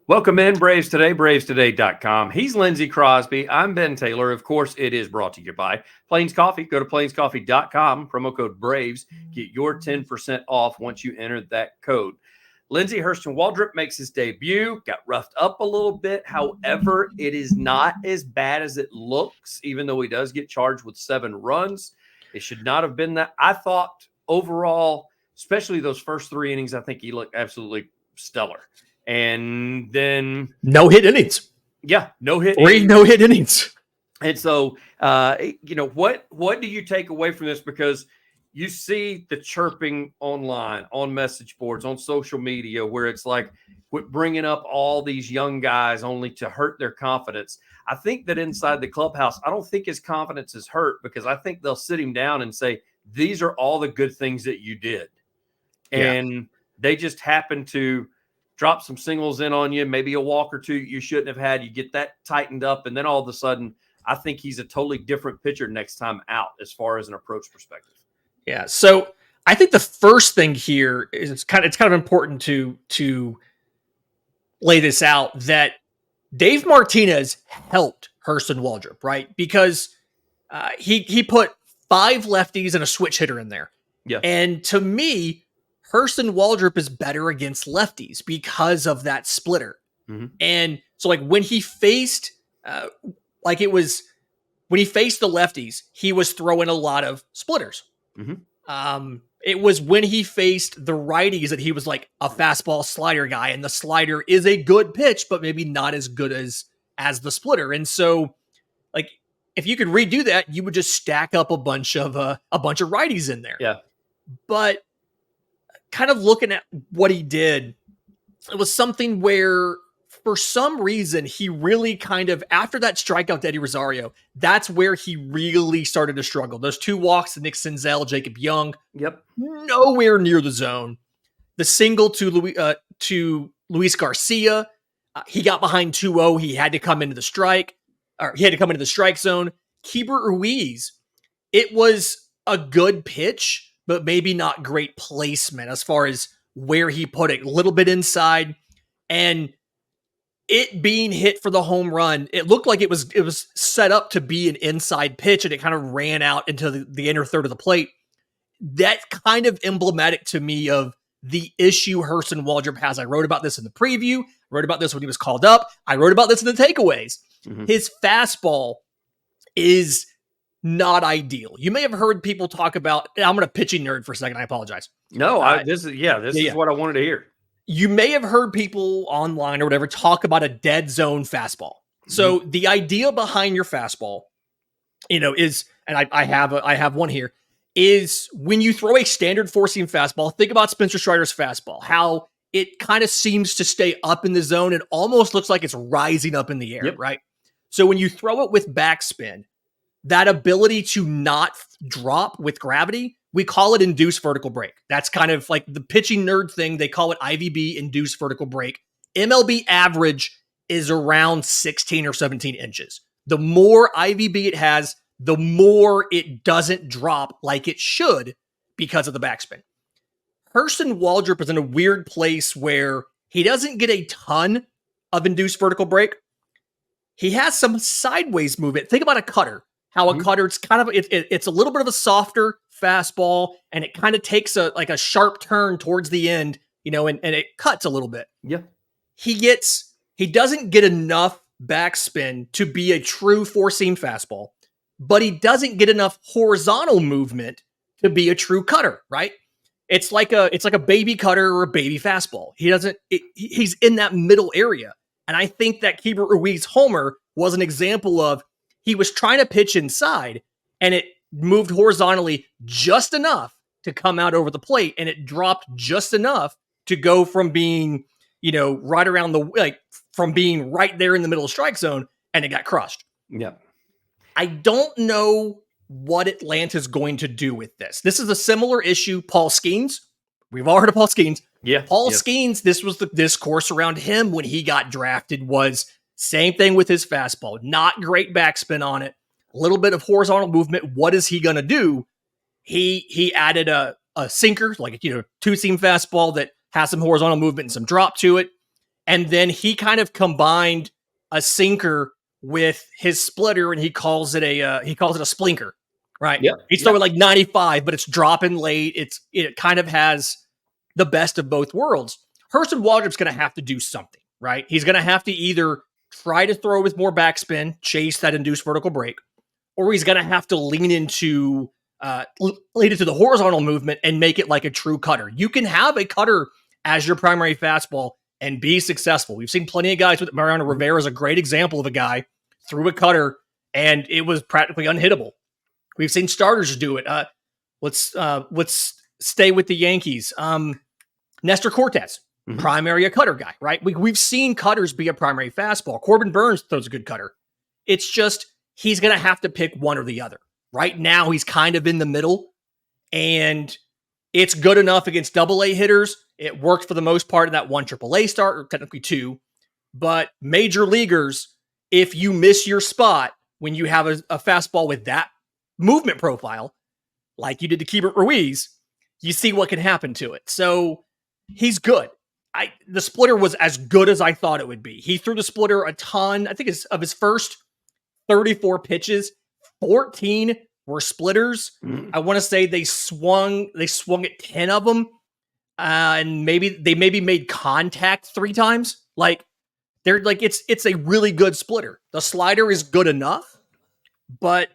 Welcome in, Braves Today, bravestoday.com. He's Lindsay Crosby. I'm Ben Taylor. Of course, it is brought to you by Plains Coffee. Go to plainscoffee.com, promo code BRAVES. Get your 10% off once you enter that code. Lindsay Hurston Waldrep makes his debut, got roughed up a little bit. However, it is not as bad as it looks, even though he does get charged with 7 runs. It should not have been that. I thought overall, especially those first 3 innings, I think he looked absolutely stellar. And then no hit innings. Yeah, no hit. 3 no hit innings. And so, what do you take away from this? Because you see the chirping online, on message boards, on social media, where it's like bringing up all these young guys only to hurt their confidence. I think that inside the clubhouse, I don't think his confidence is hurt, because I think they'll sit him down and say, these are all the good things that you did. And they just happen to drop some singles in on you, maybe a walk or two you shouldn't have had. You get that tightened up, and then all of a sudden, I think he's a totally different pitcher next time out as far as an approach perspective. Yeah, so I think the first thing here is it's kind of important to lay this out, that Dave Martinez helped Hurston Waldrep, right? Because he put 5 lefties and a switch hitter in there. Yeah, and to me, Hurston Waldrep is better against lefties because of that splitter. Mm-hmm. And so when he faced, when he faced the lefties, he was throwing a lot of splitters. Mm-hmm. It was when he faced the righties that he was like a fastball slider guy, and the slider is a good pitch, but maybe not as good as the splitter. And so if you could redo that, you would just stack up a bunch of righties in there. Yeah. But kind of looking at what he did, it was something where for some reason he really kind of, after that strikeout to Eddie Rosario, that's where he really started to struggle. Those 2 walks to Nick Senzel, Jacob Young, nowhere near the zone. The single to Luis Garcia, he got behind 2-0. He had to come into the strike zone. Keibert Ruiz, it was a good pitch, but maybe not great placement as far as where he put it. A little bit inside, and it being hit for the home run, it looked like it was set up to be an inside pitch, and it kind of ran out into the inner third of the plate. That's kind of emblematic to me of the issue Hurston Waldrep has. I wrote about this in the preview, wrote about this when he was called up. I wrote about this in the takeaways. Mm-hmm. His fastball is not ideal. You may have heard people talk about, I'm going to pitching nerd for a second. I apologize. No, this is what I wanted to hear. You may have heard people online or whatever talk about a dead zone fastball. So the idea behind your fastball, is, and I have one here, is when you throw a standard 4-seam fastball, think about Spencer Strider's fastball, how it kind of seems to stay up in the zone. It almost looks like it's rising up in the air, right? So when you throw it with backspin, that ability to not drop with gravity, we call it induced vertical break. That's kind of like the pitching nerd thing. They call it IVB, induced vertical break. MLB average is around 16 or 17 inches. The more IVB it has, the more it doesn't drop like it should because of the backspin. Hurston Waldrep is in a weird place where he doesn't get a ton of induced vertical break. He has some sideways movement. Think about a cutter. How a cutter, it's kind of, it's a little bit of a softer fastball, and it kind of takes a sharp turn towards the end, and it cuts a little bit. Yeah. He doesn't get enough backspin to be a true 4-seam fastball, but he doesn't get enough horizontal movement to be a true cutter, right? It's like a baby cutter or a baby fastball. He's in that middle area. And I think that Keibert Ruiz homer was an example of, he was trying to pitch inside, and it moved horizontally just enough to come out over the plate, and it dropped just enough to go from being, right around from being right there in the middle of strike zone, and it got crushed. Yeah. I don't know what Atlanta's going to do with this. This is a similar issue. Paul Skeens. We've all heard of Paul Skeens. Yeah. Paul Skeens, this was the discourse around him when he got drafted, was same thing with his fastball. Not great backspin on it. A little bit of horizontal movement. What is he going to do? He added a sinker, like 2-seam fastball that has some horizontal movement and some drop to it. And then he kind of combined a sinker with his splitter, and he calls it a splinker, right? Yeah. He's throwing like 95, but it's dropping late. It kind of has the best of both worlds. Hurston Waldrep's going to have to do something, right? He's going to have to either try to throw with more backspin, chase that induced vertical break, or he's going to have to lean into the horizontal movement and make it like a true cutter. You can have a cutter as your primary fastball and be successful. We've seen plenty of guys with Mariano Rivera is a great example of a guy threw a cutter and it was practically unhittable. We've seen starters do it. Let's stay with the Yankees. Nestor Cortez, primary a cutter guy, right? We've seen cutters be a primary fastball. Corbin Burns throws a good cutter. It's just he's going to have to pick one or the other. Right now, he's kind of in the middle, and it's good enough against AA hitters. It worked for the most part in that one AAA start, or technically two. But major leaguers, if you miss your spot when you have a fastball with that movement profile, like you did to Keibert Ruiz, you see what can happen to it. So he's good. The splitter was as good as I thought it would be. He threw the splitter a ton. I think of his first 34 pitches, 14 were splitters. I want to say they swung at 10 of them. And they made contact 3 times. Like they're like, it's a really good splitter. The slider is good enough, but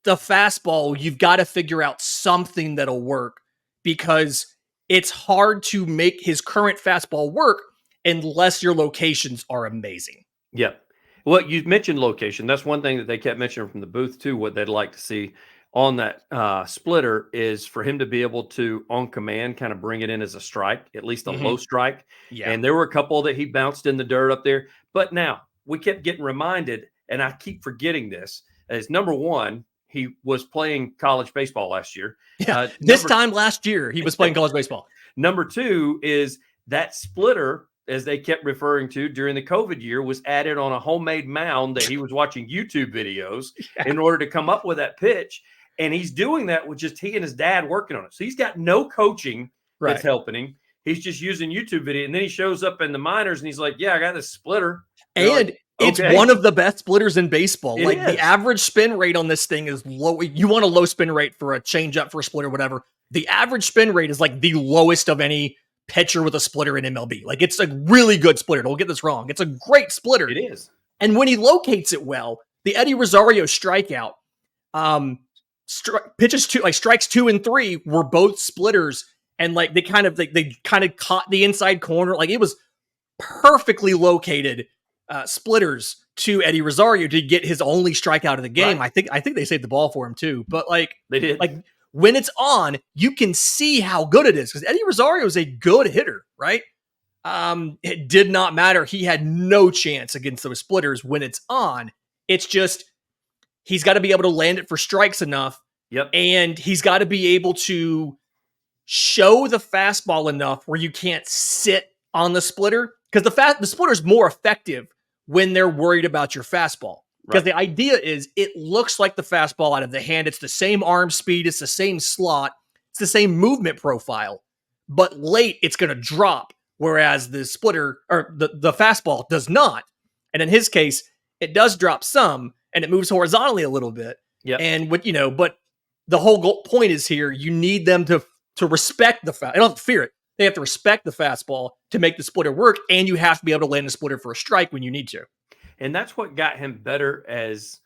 the fastball, you've got to figure out something that'll work, because it's hard to make his current fastball work unless your locations are amazing. Yep. Well, you mentioned location. That's one thing that they kept mentioning from the booth too. What they'd like to see on that splitter is for him to be able to, on command, kind of bring it in as a strike, at least a low strike. Yeah. And there were a couple that he bounced in the dirt up there. But now we kept getting reminded, and I keep forgetting this, as number one, he was playing college baseball last year. Yeah. This time last year, he was playing college baseball. Number two is that splitter, as they kept referring to during the COVID year, was added on a homemade mound that he was watching YouTube videos in order to come up with that pitch. And he's doing that with just he and his dad working on it. So he's got no coaching that's helping him. He's just using YouTube video. And then he shows up in the minors and he's like, yeah, I got this splitter. And like, it's one of the best splitters in baseball. It is. The average spin rate on this thing is low. You want a low spin rate for a changeup, for a splitter, whatever. The average spin rate is like the lowest of any pitcher with a splitter in MLB. Like, it's a really good splitter. Don't get this wrong. It's a great splitter. It is. And when he locates it well, the Eddie Rosario strikeout, pitches strikes 2 and 3 were both splitters, and like they kind of caught the inside corner. Like, it was perfectly located splitters to Eddie Rosario to get his only strikeout of the game. Right. I think they saved the ball for him too. But like they did. Like when it's on, you can see how good it is, because Eddie Rosario is a good hitter, right? It did not matter. He had no chance against those splitters when it's on. It's just he's got to be able to land it for strikes enough. Yep. And he's got to be able to show the fastball enough where you can't sit on the splitter, because the splitter is more effective when they're worried about your fastball. Because the idea is it looks like the fastball out of the hand. It's the same arm speed. It's the same slot. It's the same movement profile. But late, it's going to drop, whereas the splitter or the fastball does not. And in his case, it does drop some, and it moves horizontally a little bit. Yeah. And but the whole point is here, you need them to respect the fastball. They don't have to fear it. They have to respect the fastball to make the splitter work, and you have to be able to land a splitter for a strike when you need to. And that's what got him better as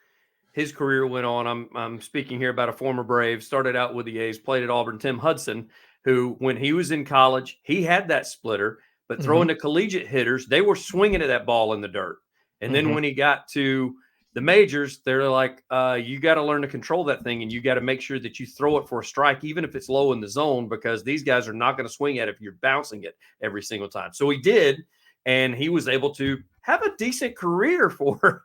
his career went on. I'm speaking here about a former Brave, started out with the A's, played at Auburn, Tim Hudson, who, when he was in college, he had that splitter, but throwing to collegiate hitters, they were swinging at that ball in the dirt. And then when he got to the majors, they're like, you got to learn to control that thing, and you got to make sure that you throw it for a strike, even if it's low in the zone, because these guys are not going to swing at it if you're bouncing it every single time. So he did, and he was able to have a decent career for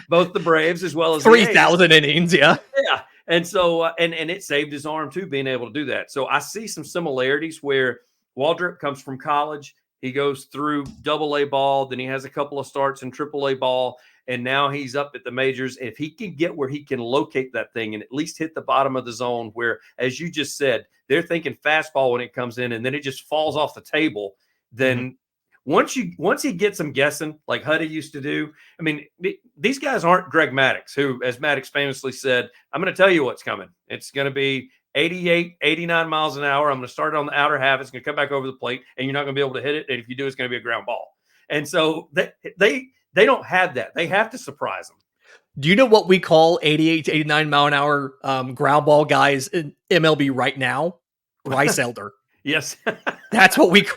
both the Braves as well as 3,000 innings. Yeah. Yeah. And so, and it saved his arm too, being able to do that. So I see some similarities where Waldrip comes from college. He goes through AA ball, then he has a couple of starts in AAA ball, and now he's up at the majors. If he can get where he can locate that thing and at least hit the bottom of the zone where, as you just said, they're thinking fastball when it comes in and then it just falls off the table, then once he gets them guessing, like Huddy used to do. I mean, these guys aren't Greg Maddux, who, as Maddux famously said, I'm going to tell you what's coming. It's going to be 88, 89 miles an hour. I'm going to start it on the outer half. It's going to come back over the plate, and you're not going to be able to hit it. And if you do, it's going to be a ground ball. And so they don't have that. They have to surprise them. Do you know what we call 88 to 89 mile an hour ground ball guys in MLB right now? Bryce Elder. Yes. That's what we...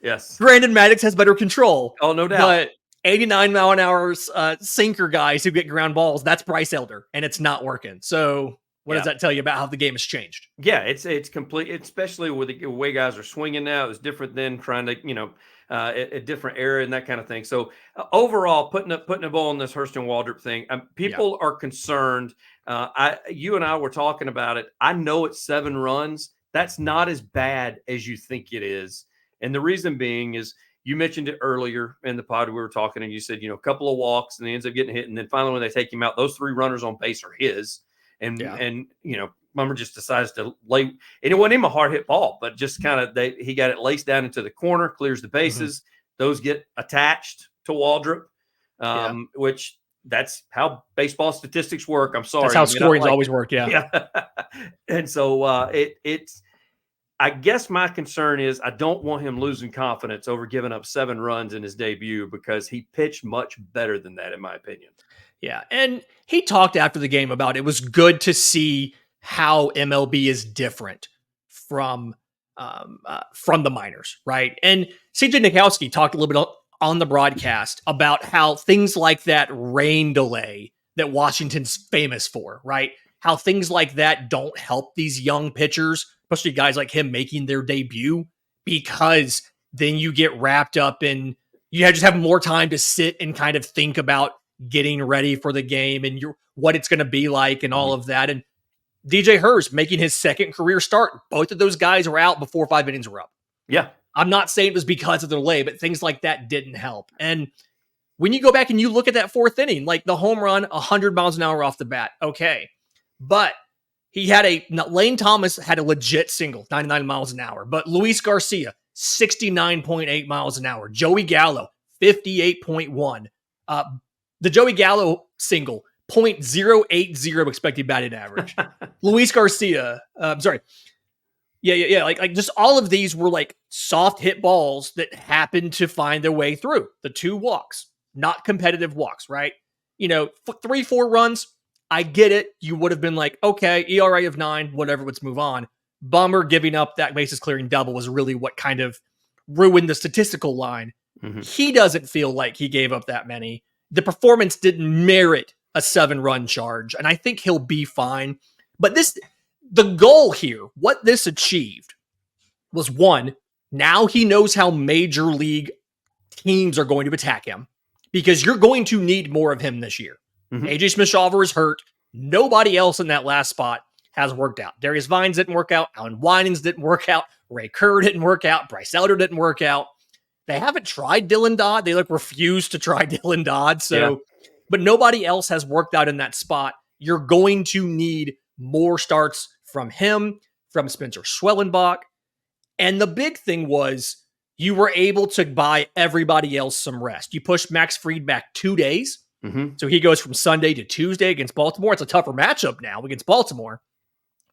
Yes. Brandon Maddox has better control. Oh, no doubt. But 89 mile an hour sinker guys who get ground balls, that's Bryce Elder, and it's not working. So what does that tell you about how the game has changed? Yeah, it's complete, especially with the way guys are swinging now. It's different than trying to, a different era and that kind of thing. So overall, putting a ball on this Hurston Waldrep thing, people are concerned. You and I were talking about it. I know it's 7 runs. That's not as bad as you think it is. And the reason being is you mentioned it earlier in the pod. We were talking and you said, a couple of walks and he ends up getting hit. And then finally, when they take him out, those 3 runners on base are his. And Mummer just decides to lay, and it wasn't even a hard hit ball, but just kind of he got it laced down into the corner, clears the bases. Those get attached to Waldrip, which that's how baseball statistics work. I'm sorry. That's how scoring's always worked. Yeah. And so it's, I guess my concern is I don't want him losing confidence over giving up 7 runs in his debut, because he pitched much better than that, in my opinion. Yeah. And he talked after the game about it was good to see how MLB is different from the minors, right? And CJ Nikowski talked a little bit on the broadcast about how things like that rain delay that Washington's famous for, right? How things like that don't help these young pitchers, especially guys like him making their debut, because then you get wrapped up in, you just have more time to sit and kind of think about getting ready for the game and what it's going to be like and all of that. And DJ Hurst making his second career start. Both of those guys were out before 5 innings were up. Yeah. I'm not saying it was because of the delay, but things like that didn't help. And when you go back and you look at that 4th inning, like the home run, 100 miles an hour off the bat. Okay. But Lane Thomas had a legit single, 99 miles an hour. But Luis Garcia, 69.8 miles an hour. Joey Gallo, 58.1. The Joey Gallo single, 0.080 expected batting average. Luis Garcia, sorry. Yeah. Like just all of these were like soft hit balls that happened to find their way through. The 2 walks, not competitive walks, right? 3-4 runs, I get it. You would have been like, okay, ERA of 9, whatever, let's move on. Bummer giving up that bases clearing double was really what kind of ruined the statistical line. He doesn't feel like he gave up that many. The performance didn't merit a 7-run charge, and I think he'll be fine. But the goal here, what this achieved was, 1, now he knows how major league teams are going to attack him, because you're going to need more of him this year. AJ Smith-Shawver is hurt. Nobody else in that last spot has worked out. Darius Vines didn't work out. Alan Winans didn't work out. Ray Kerr didn't work out. Bryce Elder didn't work out. They haven't tried Dylan Dodd. They refused to try Dylan Dodd. But nobody else has worked out in that spot. You're going to need more starts from him, from Spencer Schwellenbach. And the big thing was you were able to buy everybody else some rest. You pushed Max Fried back 2 days. So he goes from Sunday to Tuesday against Baltimore. It's a tougher matchup now against Baltimore.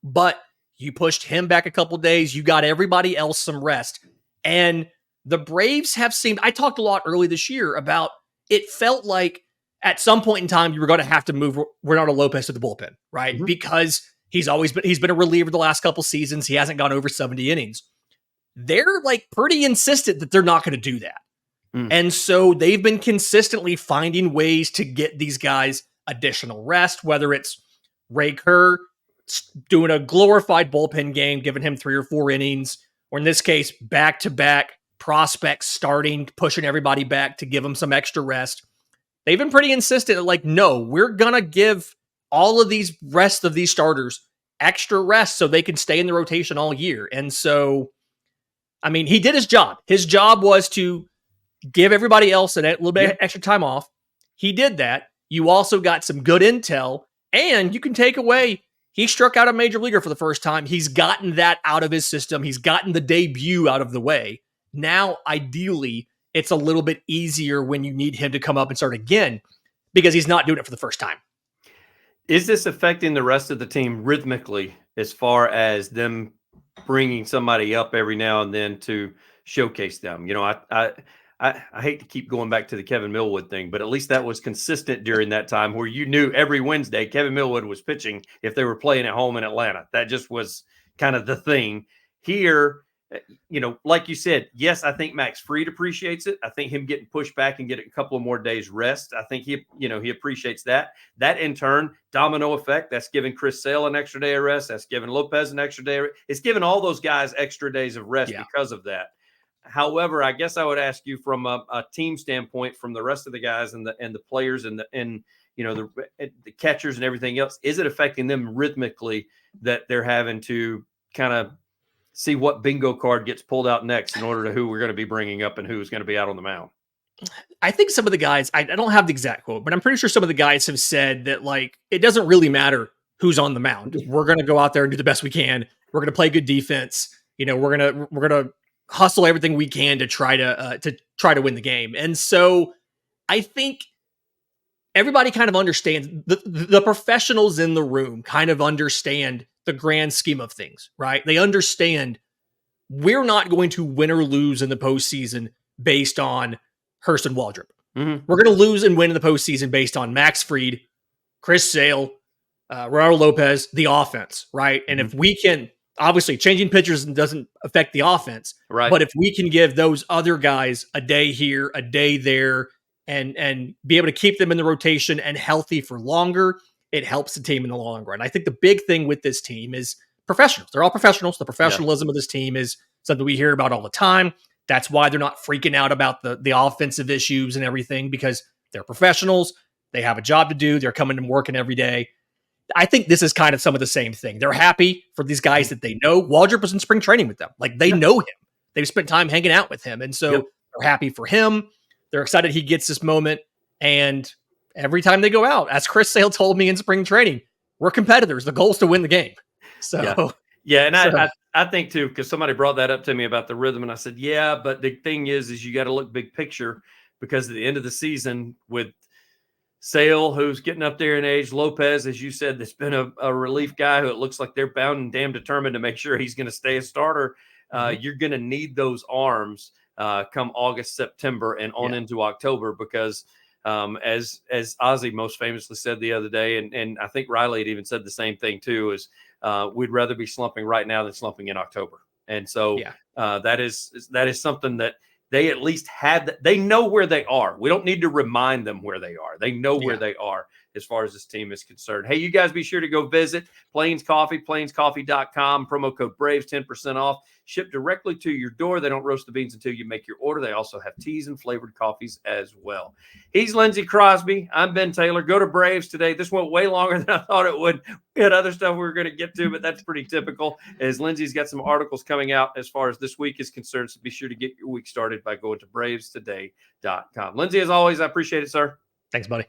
But you pushed him back a couple days. You got everybody else some rest. And the Braves have seemed, I talked a lot early this year about, it felt like at some point in time, you were going to have to move Renato Lopez to the bullpen, right? Because he's been a reliever the last couple seasons. He hasn't gone over 70 innings. They're pretty insistent that they're not going to do that. And so they've been consistently finding ways to get these guys additional rest, whether it's Ray Kerr doing a glorified bullpen game, giving him 3 or 4 innings, or in this case, back-to-back prospects starting, pushing everybody back to give them some extra rest. They've been pretty insistent, no, we're going to give all of these rest of these starters extra rest so they can stay in the rotation all year. And so, he did his job. His job was to give everybody else a little bit extra time off. He did that. You also got some good intel, and you can take away, he struck out a major leaguer for the first time. He's gotten that out of his system. He's gotten the debut out of the way. Now, ideally, it's a little bit easier when you need him to come up and start again because he's not doing it for the first time. Is this affecting the rest of the team rhythmically as far as them bringing somebody up every now and then to showcase them? You know, I hate to keep going back to the Kevin Millwood thing, but at least that was consistent during that time where you knew every Wednesday Kevin Millwood was pitching if they were playing at home in Atlanta. That just was kind of the thing. Here, you know, like you said, yes, I think Max Fried appreciates it. I think him getting pushed back and getting a couple of more days rest, I think he appreciates that. That in turn, domino effect, that's giving Chris Sale an extra day of rest. That's giving Lopez an extra day. It's giving all those guys extra days of rest because of that. However, I guess I would ask you from a team standpoint, from the rest of the guys and the players and you know, the catchers and everything else, is it affecting them rhythmically that they're having to kind of see what bingo card gets pulled out next in order to who we're going to be bringing up and who's going to be out on the mound? I think some of the guys, I don't have the exact quote, but I'm pretty sure some of the guys have said that, like, it doesn't really matter who's on the mound. We're going to go out there and do the best we can. We're going to play good defense. You know, we're going to hustle everything we can to try to win the game. And so I think everybody kind of understands, the professionals in the room kind of understand the grand scheme of things, right? They understand we're not going to win or lose in the postseason based on Hurston Waldrep. Mm-hmm. We're going to lose and win in the postseason based on Max Fried, Chris Sale, Ronaldo Lopez, the offense, right? And if we can, obviously changing pitchers doesn't affect the offense, right? But if we can give those other guys a day here, a day there, and be able to keep them in the rotation and healthy for longer, it helps the team in the long run. I think the big thing with this team is professionals. They're all professionals. The professionalism of this team is something we hear about all the time. That's why they're not freaking out about the offensive issues and everything, because they're professionals. They have a job to do. They're coming and working every day. I think this is kind of some of the same thing. They're happy for these guys that they know. Waldrip was in spring training with them. Like, they know him. They've spent time hanging out with him. And so they're happy for him. They're excited he gets this moment. And every time they go out, as Chris Sale told me in spring training, we're competitors. The goal is to win the game. So I think too, because somebody brought that up to me about the rhythm, and I said, yeah, but the thing is you got to look big picture, because at the end of the season with Sale, who's getting up there in age, Lopez, as you said, that's been a relief guy who it looks like they're bound and damn determined to make sure he's going to stay a starter. You're going to need those arms come August, September, and on into October, because as Ozzie most famously said the other day, and I think Riley had even said the same thing too, is we'd rather be slumping right now than slumping in October. And so that is something that they at least had. They know where they are. We don't need to remind them where they are. They know where they are as far as this team is concerned. Hey, you guys be sure to go visit Plains Coffee, plainscoffee.com, promo code BRAVES, 10% off. Shipped directly to your door. They don't roast the beans until you make your order. They also have teas and flavored coffees as well. He's Lindsay Crosby. I'm Ben Taylor. Go to Braves today. This went way longer than I thought it would. We had other stuff we were going to get to, but that's pretty typical, as Lindsay's got some articles coming out as far as this week is concerned. So be sure to get your week started by going to bravestoday.com. Lindsay, as always, I appreciate it, sir. Thanks, buddy.